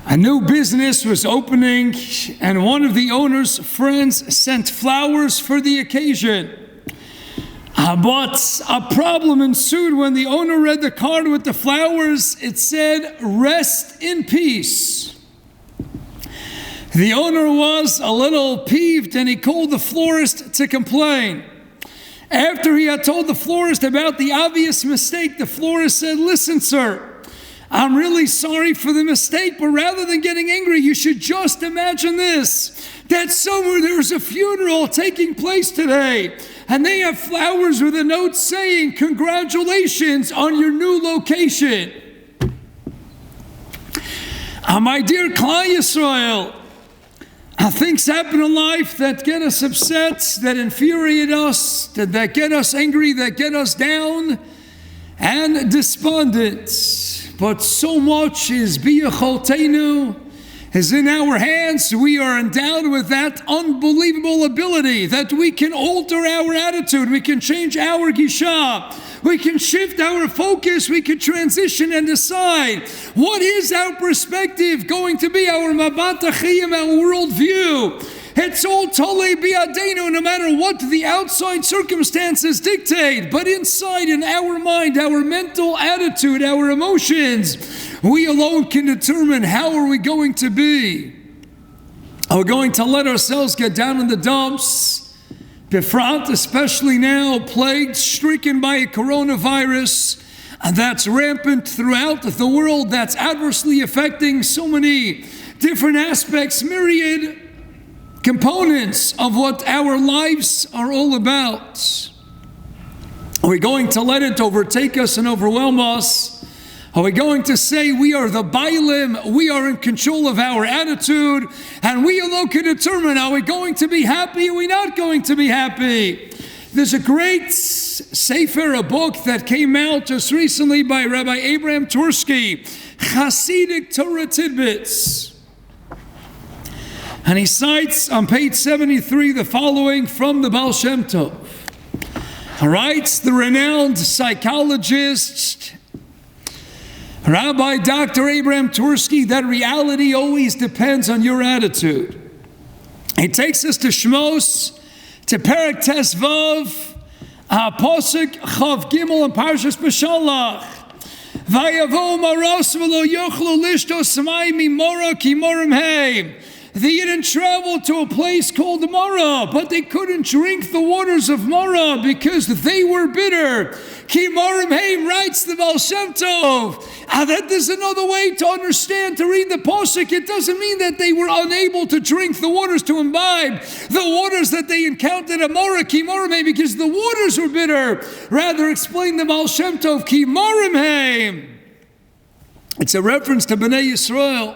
A new business was opening, and one of the owner's friends sent flowers for the occasion. But a problem ensued when the owner read the card with the flowers. It said, "Rest in peace." The owner was a little peeved, and he called the florist to complain. After he had told the florist about the obvious mistake, the florist said, "Listen, sir, I'm really sorry for the mistake, but rather than getting angry, you should just imagine this, that somewhere there's a funeral taking place today, and they have flowers with a note saying, 'Congratulations on your new location.'" My dear Klal Yisrael, things happen in life that get us upset, that infuriate us, that get us angry, that get us down and despondent. But so much is biyacholteinu, is in our hands. We are endowed with that unbelievable ability that we can alter our attitude, we can change our gisha, we can shift our focus, we can transition and decide what is our perspective going to be, our mabat achiyim, our worldview. It's all totally biyadenu, no matter what the outside circumstances dictate. But inside, in our mind, our mental attitude, our emotions, we alone can determine how are we going to be. Are we going to let ourselves get down in the dumps? Befrat, especially now, plagued, stricken by a coronavirus that's rampant throughout the world, that's adversely affecting so many different aspects, myriad components of what our lives are all about. Are we going to let it overtake us and overwhelm us? Are we going to say we are the Bailim, we are in control of our attitude, and we alone can determine, are we going to be happy, are we not going to be happy? There's a great sefer, a book that came out just recently by Rabbi Abraham Tursky, Hasidic Torah Tidbits. And he cites on page 73 the following from the Baal Shem Tov. He writes, the renowned psychologist, Rabbi Dr. Abraham Tursky, that reality always depends on your attitude. He takes us to Shmos, to Perek Tes Vav, Pasuk Chav Gimel and Parshas Beshalach. Vayavo maros v'lo yochlu lishtos mayim mimora ki morim hei. They didn't travel to a place called Marah, but they couldn't drink the waters of Marah because they were bitter. Ki morim hei, writes the Baal Shem Tov. That is another way to understand, to read the Pasuk. It doesn't mean that they were unable to drink the waters, to imbibe the waters that they encountered at Marah, ki morim hei, because the waters were bitter. Rather, explain the Baal Shem Tov, ki morim hei. It's a reference to Bnei Yisrael,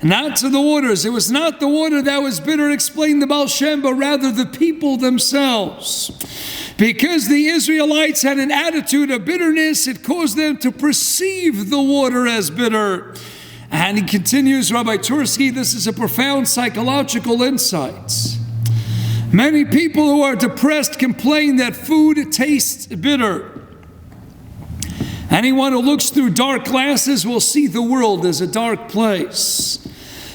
not to the waters. It was not the water that was bitter, explained the Baal Shem, but rather the people themselves. Because the Israelites had an attitude of bitterness, it caused them to perceive the water as bitter. And he continues, Rabbi Tursky, this is a profound psychological insight. Many people who are depressed complain that food tastes bitter. Anyone who looks through dark glasses will see the world as a dark place.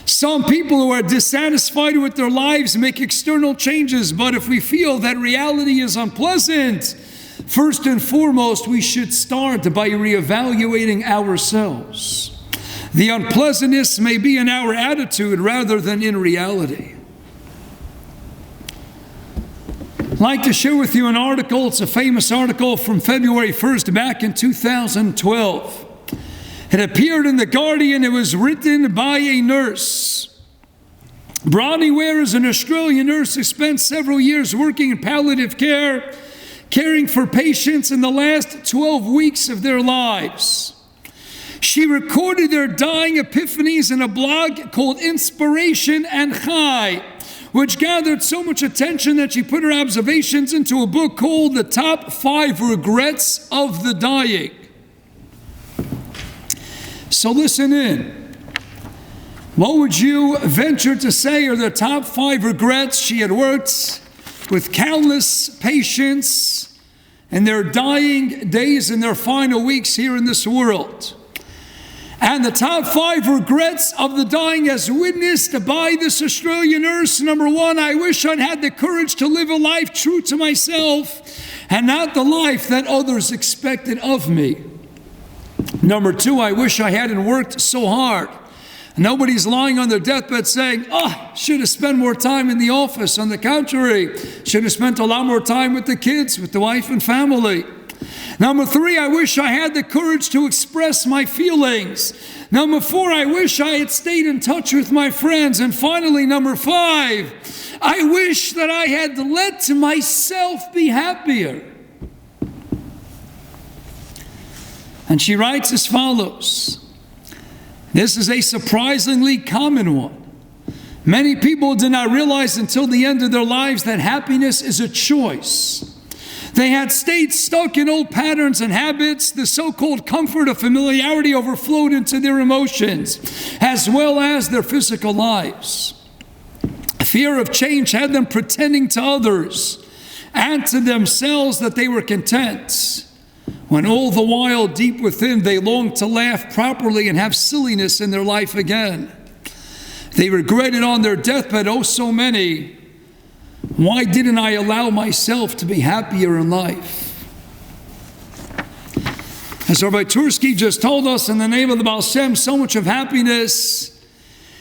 Some people who are dissatisfied with their lives make external changes, but if we feel that reality is unpleasant, first and foremost, we should start by reevaluating ourselves. The unpleasantness may be in our attitude rather than in reality. I'd like to share with you an article. It's a famous article from February 1st back in 2012. It appeared in The Guardian. It was written by a nurse. Bronnie Ware is an Australian nurse who spent several years working in palliative care, caring for patients in the last 12 weeks of their lives. She recorded their dying epiphanies in a blog called Inspiration and Chai, which gathered so much attention that she put her observations into a book called The Top 5 Regrets of the Dying. So listen in. What would you venture to say are the top 5 regrets? She had worked with countless patients in their dying days, in their final weeks here in this world. And the top 5 regrets of the dying as witnessed by this Australian nurse. Number 1, I wish I'd had the courage to live a life true to myself and not the life that others expected of me. Number 2, I wish I hadn't worked so hard. Nobody's lying on their deathbed saying, should have spent more time in the office. On the contrary, should have spent a lot more time with the kids, with the wife and family. Number 3, I wish I had the courage to express my feelings. Number 4, I wish I had stayed in touch with my friends. And finally, number 5, I wish that I had let myself be happier. And she writes as follows. This is a surprisingly common one. Many people do not realize until the end of their lives that happiness is a choice. They had stayed stuck in old patterns and habits. The so-called comfort of familiarity overflowed into their emotions, as well as their physical lives. Fear of change had them pretending to others and to themselves that they were content, when all the while deep within they longed to laugh properly and have silliness in their life again. They regretted on their deathbed, oh so many, why didn't I allow myself to be happier in life? As Rabbi Tursky just told us, in the name of the Baal Shem, so much of happiness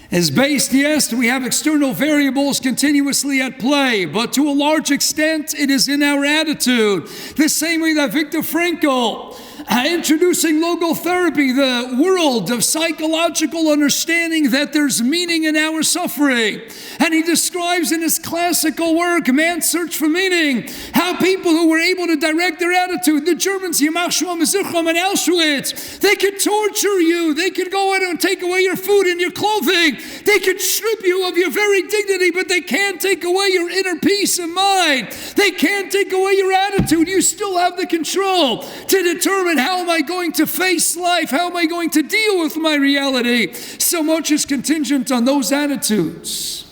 is based, yes, we have external variables continuously at play, but to a large extent, it is in our attitude. The same way that Viktor Frankl, introducing logotherapy, the world of psychological understanding that there's meaning in our suffering. And he describes in his classical work, Man's Search for Meaning, how people who were able to direct their attitude, the Germans, Yamach Shmuel Mezichram and Auschwitz, they could torture you, they could go in and take away your food and your clothing, they could strip you of your very dignity, but they can't take away your inner peace of mind. They can't take away your attitude. You still have the control to determine, how am I going to face life? How am I going to deal with my reality? So much is contingent on those attitudes.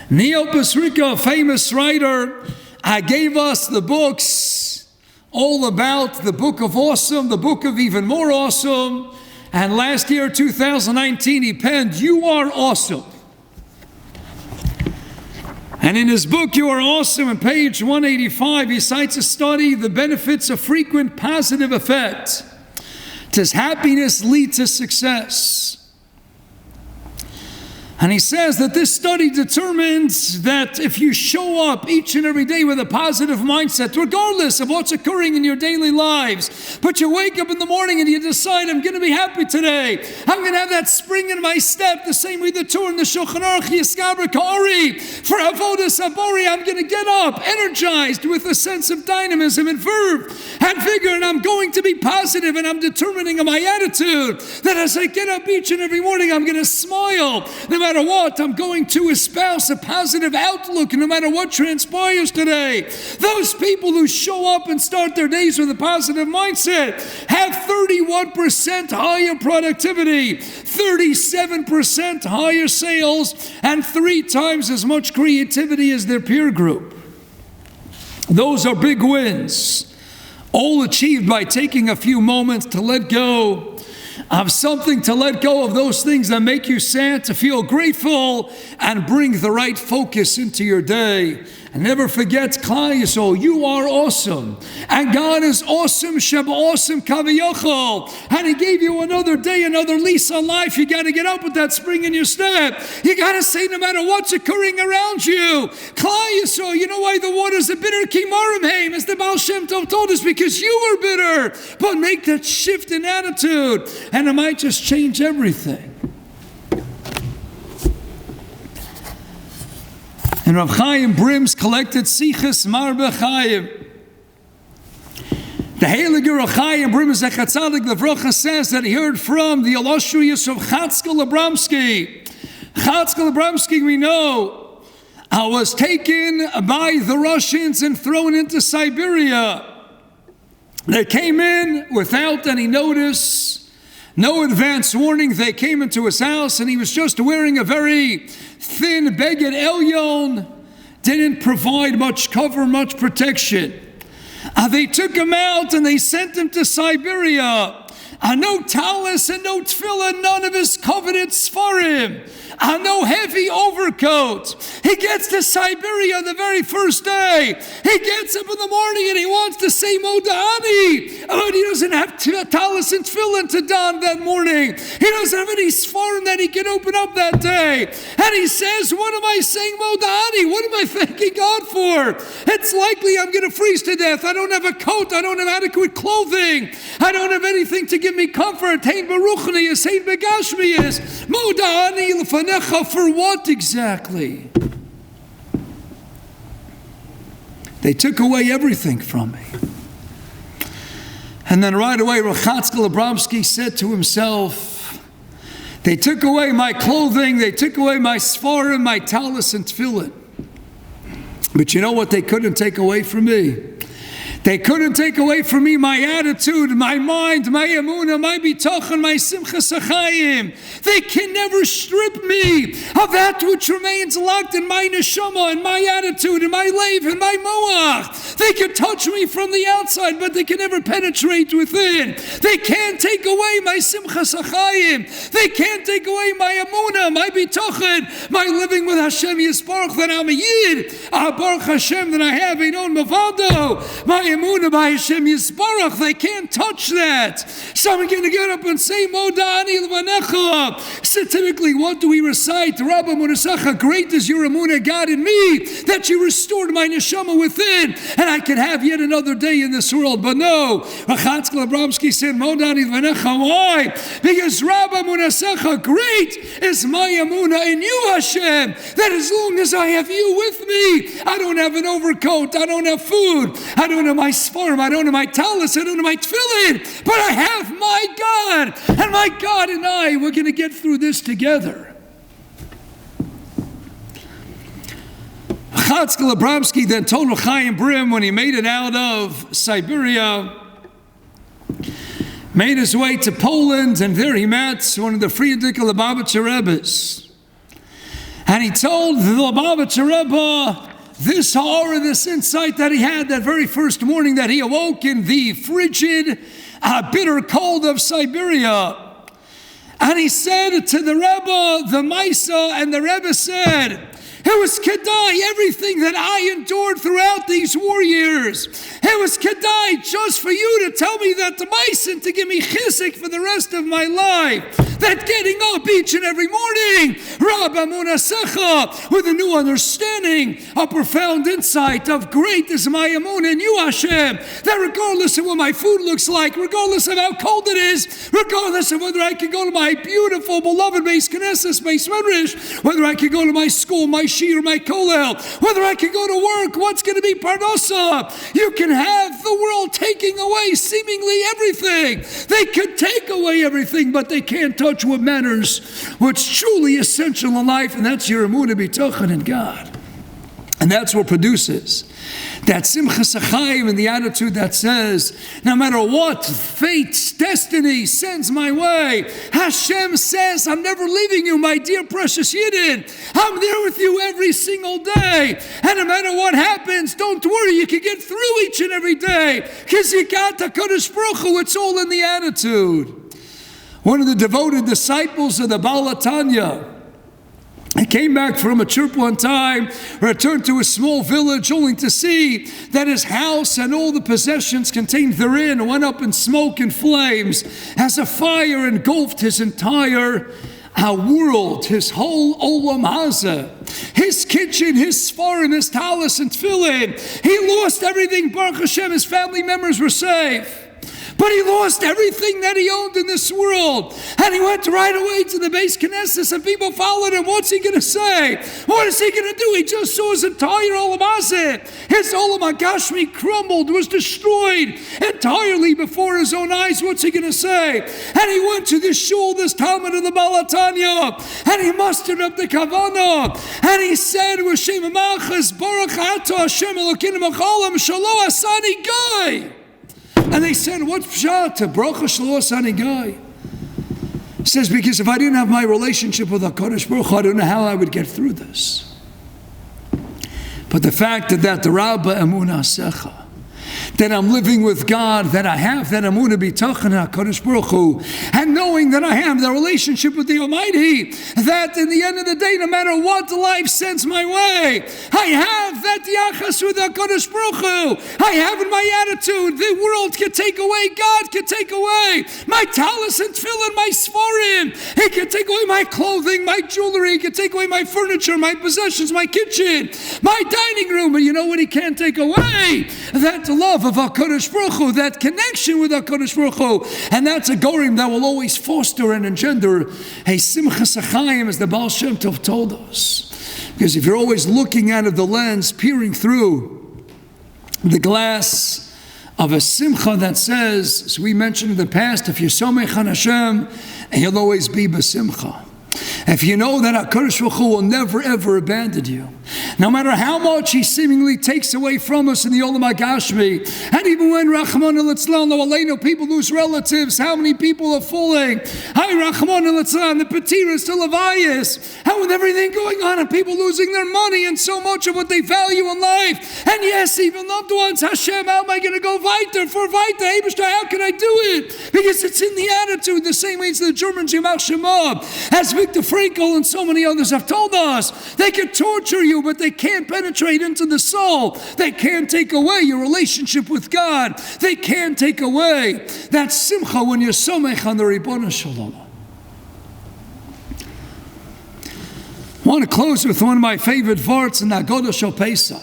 Neil Pasricha, a famous writer, gave us the books all about the Book of Awesome, the Book of Even More Awesome. And last year, 2019, he penned, You Are Awesome. And in his book, You Are Awesome, on page 185, he cites a study, The Benefits of Frequent Positive Effect. Does happiness lead to success? And he says that this study determines that if you show up each and every day with a positive mindset, regardless of what's occurring in your daily lives, but you wake up in the morning and you decide, I'm going to be happy today. I'm going to have that spring in my step, the same way the Torah in the Shulchan Aruch, Yiskabra Ka'ari, for Avodah Sabori, I'm going to get up, energized with a sense of dynamism and verve and vigor, and I'm going to be positive, and I'm determining in my attitude that as I get up each and every morning, I'm going to smile. No matter what, I'm going to espouse a positive outlook no matter what transpires today. Those people who show up and start their days with a positive mindset have 31% higher productivity, 37% higher sales, and 3 times as much creativity as their peer group. Those are big wins, all achieved by taking a few moments to let go of something, to let go of those things that make you sad, to feel grateful and bring the right focus into your day. And never forget, Klal Yisrael, you are awesome. And God is awesome, Sheba awesome, Kaviyachol. And He gave you another day, another lease on life. You got to get up with that spring in your step. You got to say, no matter what's occurring around you, Klal Yisrael, you know why the waters are bitter? Kimarim Haim, as the Baal Shem Tov told us, because you were bitter. But make that shift in attitude, and it might just change everything. And Rav Chaim Brim's collected Sichas Marbe Chaim. The Heilige Rav Chaim Brim Zecher Tzadik Levrocha says that he heard from the illustrious of Chatzkel Abramsky. Chatzkel Abramsky, we know, was taken by the Russians and thrown into Siberia. They came in without any notice, no advance warning. They came into his house and he was just wearing a very thin Beged Elyon, didn't provide much cover, much protection. They took him out and they sent him to Siberia. no talis and no tefillin, none of his coveted sfarim, no heavy overcoat. He gets to Siberia the very first day. He gets up in the morning and he wants to say Modani, but he doesn't have talis and tefillin to don that morning. He doesn't have any sfarim that he can open up that day. And he says, what am I saying Modani? What am I thanking God for? It's likely I'm going to freeze to death. I don't have a coat. I don't have adequate clothing. I don't have anything to give me comfort. Hein beruchnius, hein begashmius. Modani lefanecha, for what exactly? They took away everything from me. And then right away, Rechatzkel Abramsky said to himself, they took away my clothing, they took away my sfarim, my talis and tefillin. But you know what they couldn't take away from me? They couldn't take away from me my attitude, my mind, my emunah, my bitachon, my simchas achayim. They can never strip me of that which remains locked in my neshama and my attitude and my leiv and my moach. They can touch me from the outside, but they can never penetrate within. They can't take away my simchas achayim. They can't take away my emunah, my bitachon, my living with Hashem Yisparach, that I'm a Yid. Baruch Hashem, that I have Einon Mavado. My emunah by Hashem Yisparach, they can't touch that. So I'm going to get up and say Modani Levanecha. So typically, what do we recite? Rabbi Munasacha, great is your emunah, God, in me, that you restored my neshama within, and I can have yet another day in this world. But no, Rechatzkel Abramsky said Modani Levanecha. Why? Because Rabbi Munasacha, great is my emunah in you, Hashem, that as long as I have you with me, I don't have an overcoat, I don't have food, I don't have my sfarim, I don't have my talis, I don't have my tefillin, but I have my God, and my God and I, we're going to get through this together. Chatzkel Abramsky then told Chaim Brim, when he made it out of Siberia, made his way to Poland, and there he met one of the Frierdiker Lubavitcher Rebbes. And he told the Lubavitcher Rebbe this horror, this insight that he had that very first morning that he awoke in the frigid, bitter cold of Siberia. And he said to the Rebbe, the Maisa, and the Rebbe said, it was Kedai, everything that I endured throughout these war years. It was Kedai just for you to tell me that the Maisen, to give me chizuk for the rest of my life. That getting up each and every morning, Rabbi Munasecha, with a new understanding, a profound insight of great is my emunah in you, Hashem. That regardless of what my food looks like, regardless of how cold it is, regardless of whether I can go to my beautiful, beloved Beis Knesset, Beis Medrash, whether I can go to my school, my shir, my kollel, whether I can go to work, what's going to be parnasa. You can have the world taking away seemingly everything. They could take away everything, but they can't touch what matters, what's truly essential in life, and that's your emunah bitachon in God. And that's what produces that simchas achayim, and the attitude that says, no matter what fate, destiny sends my way, Hashem says, I'm never leaving you, my dear precious Yidden. I'm there with you every single day. And no matter what happens, don't worry, you can get through each and every day, because you got the Kodesh Baruch Hu. It's all in the attitude. One of the devoted disciples of the Baal HaTanya, he came back from a trip one time, returned to a small village only to see that his house and all the possessions contained therein went up in smoke and flames as a fire engulfed his entire world, his whole olam hazeh, his kitchen, his sfarim, his talis and tefillin. He lost everything. Baruch Hashem, his family members were safe. But he lost everything that he owned in this world. And he went right away to the Beis Knesset, and people followed him. What's he going to say? What is he going to do? He just saw his entire olam hazeh. His olam hagashmi crumbled, was destroyed entirely before his own eyes. What's he going to say? And he went to this shul, this Talmud of the Baal HaTanya, and he mustered up the kavanah. And he said, V'shem Amachas Baruch Atah Hashem Elokeinu Mecholam Shalo Asani Gai. And they said, what's pshat? Baruch Shlo Asani Gai. He says, because if I didn't have my relationship with HaKadosh Baruch Hu, I don't know how I would get through this. But the fact that the Rabba Emunah Secha, that I'm living with God, that I have that Amunah B'tachon HaKadosh Baruch Hu, and knowing that I have the relationship with the Almighty, that in the end of the day, no matter what life sends my way, I have that yachas with HaKadosh Baruch Hu. I have in my attitude, the world can take away, God can take away my talis and tefillin, my svarim. He can take away my clothing, my jewelry. He can take away my furniture, my possessions, my kitchen, my dining room. And you know what He can't take away? That love of HaKadosh Baruch Hu, that connection with HaKadosh Baruch Hu. And that's a gorim that will always foster and engender a simchas achayim, as the Baal Shem Tov told us. Because if you're always looking out of the lens, peering through the glass of a simcha that says, as we mentioned in the past, if you're somech on Hashem, He'll always be b'simcha. If you know that HaKadosh Baruch Hu will never ever abandon you, no matter how much He seemingly takes away from us in the Olam HaGashmi, and even when Rachmana Litzlan, Aleinu, people lose relatives, how many people are falling? Hi Rachmana Litzlan, the Patiras to Levias, how with everything going on and people losing their money and so much of what they value in life, and yes, even loved ones, Hashem, how am I going to go weiter for weiter? How can I do it? Because it's in the attitude, the same way as the Germans, Yamach Shema, as Viktor Frankl and so many others have told us. They can torture you, but they can't penetrate into the soul. They can't take away your relationship with God. They can't take away that simcha when you're somech on the Ribbon Shalom. I want to close with one of my favorite parts in Haggadah Shel Pesach.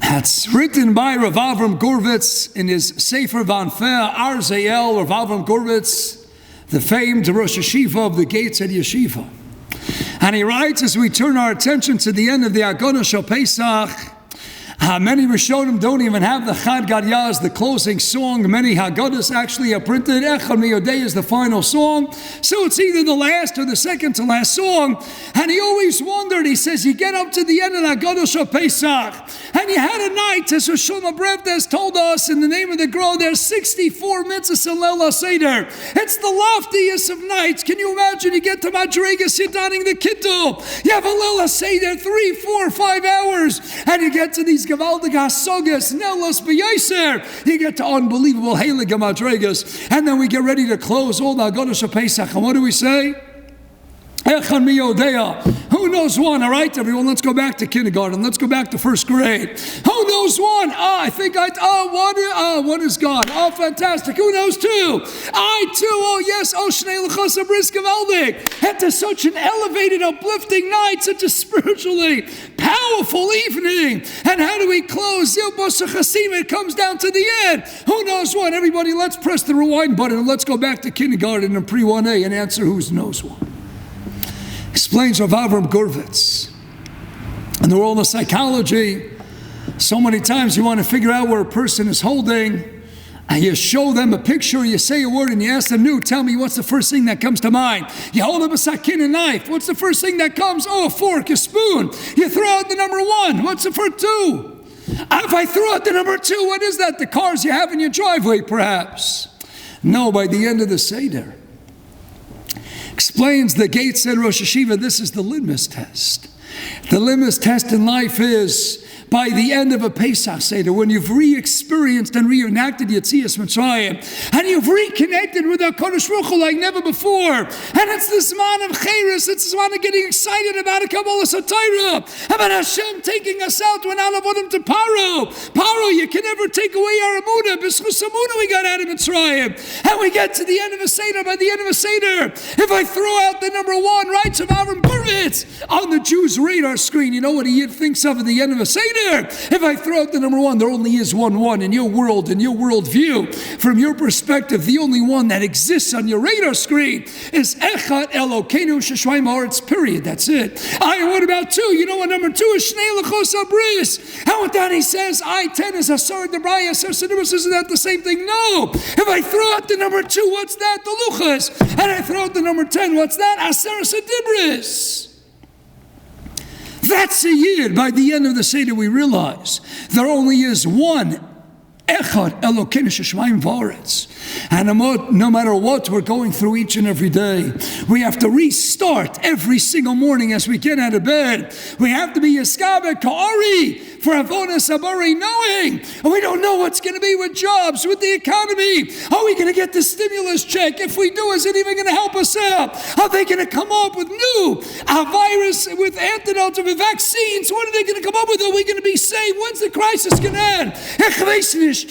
It's written by Rav Avram Gurvitz in his Sefer Vanfeh Arzael. Rav Avram Gurvitz, the famed Rosh Yeshiva of the Gates at Yeshiva. And he writes, as we turn our attention to the end of the Haggadah Shel Pesach, many Rishonim don't even have the Chad Gadya as the closing song. Many Haggadahs actually are printed. Echad Miyodei is the final song. So it's either the last or the second to last song. And he always wondered, he says, you get up to the end of the Haggadah Shel Pesach, and you had a night, as Rosh Brevdes told us in the name of the Gro, there's 64 mitzvahs in Leil HaSeder. It's the loftiest of nights. Can you imagine? You get to Madregas, you're donning the Kittul. You have a Leil HaSeder, 3, 4, 5 hours, and you get to these Gavaldig HaSogas, Nelos B'Yoser. You get to unbelievable Heilig Madregas, and then we get ready to close all the Haggadah Shel Pesach. And what do we say? Echad Miyodea. Who knows one? All right, everyone, let's go back to kindergarten. Let's go back to first grade. Who knows one? One is God. Oh, fantastic. Who knows two? I too. Oh, yes. Oh, Shnei L'chas Abris Gavaldik. And to such an elevated, uplifting night, such a spiritually powerful evening. And how do we close? Zil Bosach Hasim. It comes down to the end. Who knows one? Everybody, let's press the rewind button and let's go back to kindergarten and pre-1A and answer who knows one. Explains Rav Avram Gurvitz. In the world of psychology, so many times you want to figure out where a person is holding, and you show them a picture, you say a word, and you ask them, "No, tell me what's the first thing that comes to mind?" You hold up a sakin, a knife. What's the first thing that comes? Oh, a fork, a spoon. You throw out the number 1. What's the first 2? If I throw out the number 2, what is that? The cars you have in your driveway, perhaps. No, by the end of the Seder. Explains the Gates said Rosh Yeshiva, this is the litmus test. The litmus test in life is by the end of a Pesach Seder, when you've re-experienced and reenacted Yetzias Mitzrayim, and you've reconnected with HaKadosh Baruch Hu like never before, and it's this man of Cheres, it's this man of getting excited about a Kabbalah Satira, about Hashem taking us out when Alavodim to Paro. Paro, you can never take away our Amunah. B'schus Amunah we got out of Mitzrayim. And we get to the end of a Seder. By the end of a Seder, if I throw out the number 1, right, of Avram Gurvitz on the Jews' radar screen, you know what he thinks of at the end of a Seder? If I throw out the number 1, there only is one in your world, in your worldview. From your perspective, the only one that exists on your radar screen is Echad Elokeinu Sheshvaim Haaretz, period. That's it. What about 2? You know what number 2 is? Shnei L'chos Abris. And with that he says, I-10 is Asar Debraya, Asar Sedibris. Isn't that the same thing? No. If I throw out the number 2, what's that? The Luchas. And I throw out the number 10, what's that? Asar Sedibris. That's a year. By the end of the Seder, we realize there only is one Echad Elokeinu Sheshvaim V'Haaretz. And no matter what we're going through each and every day, we have to restart every single morning as we get out of bed. We have to be Yeskabe Ka'ari for avodas habari, knowing we don't know what's going to be with jobs, with the economy. Are we going to get the stimulus check? If we do, is it even going to help us out? Are they going to come up with new virus with antidotes or with vaccines? What are they going to come up with? Are we going to be saved? When's the crisis going to end?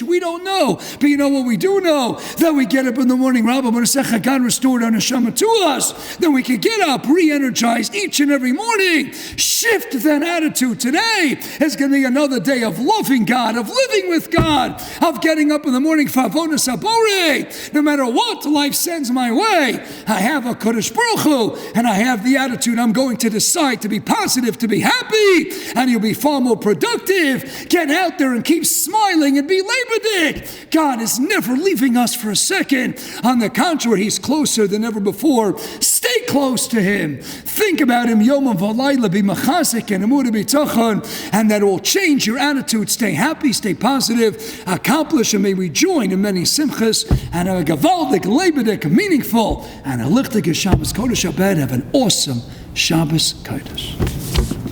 We don't know. But you know what we do know? That we get up in the morning, Rabbi, God restored our neshama to us. Then we can get up, re-energized each and every morning. Shift that attitude. Today is going to be another day of loving God, of living with God, of getting up in the morning for avodas habore. No matter what life sends my way, I have a Kodesh Baruch Hu, and I have the attitude I'm going to decide to be positive, to be happy, and you'll be far more productive. Get out there and keep smiling and be labodik. God is never leaving us for a second. On the contrary, He's closer than ever before. Stay close to Him. Think about Him yom v'layla, be machazik and emunah b'tachon, and that will change your attitude. Stay happy, stay positive, accomplish, and may we join in many simchas and a gavaldik, labodik, meaningful, and a lichtig Shabbos Kodesh Abed. Have an awesome Shabbos Kodesh.